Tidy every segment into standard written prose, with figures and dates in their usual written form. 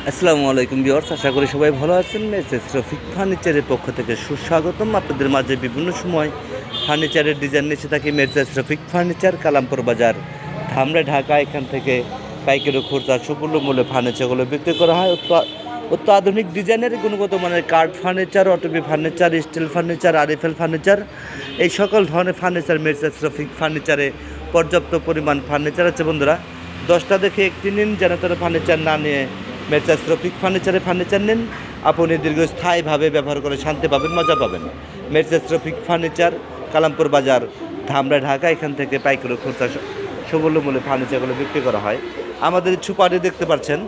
আসসালামু আলাইকুম ভিউয়ার্স, আশা করি সবাই ভালো আছেন। মেসেজ রফিক ফার্নিচারের পক্ষ থেকে সুস্বাগতম। আপনাদের মাঝে বিভিন্ন সময় ফার্নিচারের ডিজাইন নিচে থাকি। মেসেজ রফিক ফার্নিচার, কালামপুর বাজার, ধামরা, ঢাকা। এখান থেকে পাইকারি খুচরা সুমূল্য মূল্যে ফার্নিচারগুলো বিক্রি করা হয়। অত্যাধুনিক ডিজাইনের গুণগত মানের কাঠ ফার্নিচার, অটোপি furniture, steel furniture, RFL furniture, এই সকল ধরনের ফার্নিচার মেসেজ রফিক ফার্নিচারে পর্যাপ্ত পরিমাণ ফার্নিচার আছে। বন্ধুরা, 10টা দেখে একটি নিন, যেন তারা ফার্নিচার না নিয়ে মেসেজ রফিক ফার্নিচার নিন। আপনি দীর্ঘস্থায়ীভাবে ব্যবহার করে শান্তি পাবেন, মজা পাবেন। মেসেজ রফিক ফার্নিচার, কালামপুর বাজার, ধামরা, ঢাকা। এখান থেকে পাইকারি খুচরা সুমূল্য মূল্যে ফার্নিচারগুলো বিক্রি করা হয়। আমাদের ছুপাটি দেখতে পাচ্ছেন,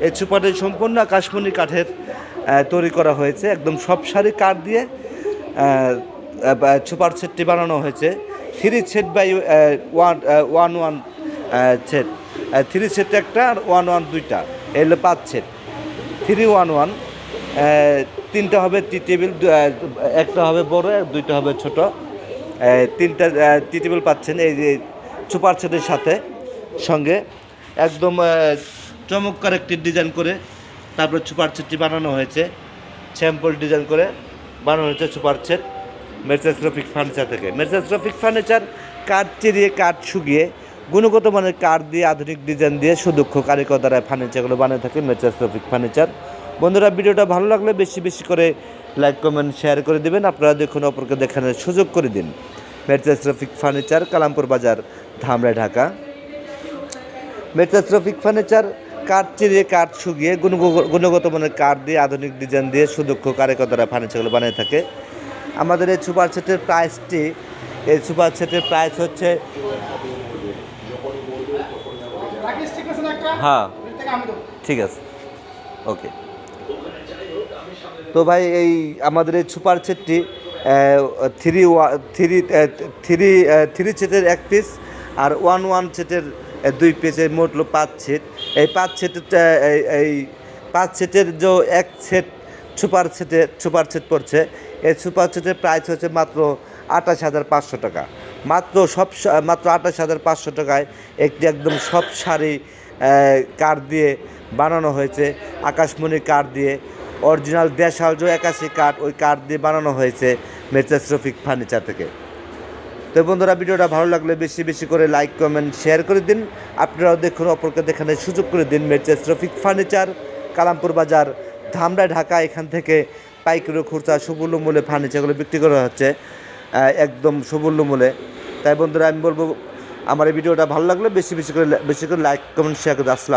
এই ছুপাটি সম্পূর্ণ আকাশমণি কাঠের তৈরি করা হয়েছে। একদম সব সারি কাঠ দিয়ে ছুপার সেটটি বানানো হয়েছে। 3 সেট বাই 1 সেট, 3 সেট একটা আর 1 দুইটা, এগুলো 5 সেট। 3-1-1, 3টা হবে টি টেবিল, একটা হবে বড় আর 2টা হবে ছোট। 3টা টি টেবিল পাচ্ছেন এই যে সুপার সেটের সাথে সঙ্গে। একদম চমৎকার একটি ডিজাইন করে তারপরে সুপার সেটটি বানানো হয়েছে। স্যাম্পল ডিজাইন করে বানানো হয়েছে super set message Rafiq furniture থেকে। মেসেজ রফিক ফার্নিচার কাঠ চিরিয়ে, কাঠ শুকিয়ে, গুণগত মানের কাঠ দিয়ে, আধুনিক ডিজাইন দিয়ে সুদক্ষ কারিগর দ্বারা ফার্নিচারগুলো বানিয়ে থাকে মেসেজ রফিক ফার্নিচার। বন্ধুরা, ভিডিওটা ভালো লাগলে বেশি বেশি করে লাইক, কমেন্ট, শেয়ার করে দেবেন। আপনারা দেখুন, অপরকে দেখানোর সুযোগ করে দিন। মেসেজ রফিক ফার্নিচার, কালামপুর বাজার, ধামরা, ঢাকা। মেসেজ রফিক ফার্নিচার কাঠ চিরিয়ে, কাঠ শুকিয়ে, গুণগত মানের কাঠ দিয়ে, আধুনিক ডিজাইন দিয়ে সুদক্ষ কারিগর দ্বারা ফার্নিচারগুলো বানিয়ে থাকে। আমাদের এই সুপার সেটের প্রাইসটি, এই সুপার সেটের প্রাইস হচ্ছে, হ্যাঁ ঠিক আছে, ওকে। তো ভাই, এই আমাদের এই সুপার সেটটি 3 সেটের 1 পিস আর 1 সেটের 2 পিসের, মোট 5 সেট। এই 5 সেটের এই 5 সেটের যে 1 সেট সুপার সেট পড়ছে, এই সুপার সেটের প্রাইস হচ্ছে মাত্র 28,500 টাকা। মাত্র 28,500 টাকায় একটি একদম সব শাড়ি কাঠ দিয়ে বানানো হয়েছে। আকাশমণি কাঠ দিয়ে, অরিজিনাল দেশাল যে 81 কাঠ, ওই কাঠ দিয়ে বানানো হয়েছে মেসেজ রফিক ফার্নিচার থেকে। তো বন্ধুরা, ভিডিওটা ভালো লাগলে বেশি বেশি করে লাইক, কমেন্ট, শেয়ার করে দিন। আপনারাও দেখুন, অপরকে দেখানোর সুযোগ করে দিন। মেসেজ রফিক ফার্নিচার, কালামপুর বাজার, ধামরা, ঢাকা। এখান থেকে পাইকারি খুচরা সুমূল্য মূল্যে ফার্নিচারগুলো বিক্রি করা হচ্ছে, একদম সুমূল্য মূল্যে। তাই বন্ধুরা, আমি বলবো, আমার এই ভিডিওটা ভালো লাগলে বেশি বেশি করে লাইক, কমেন্ট, শেয়ার করে আসলাম।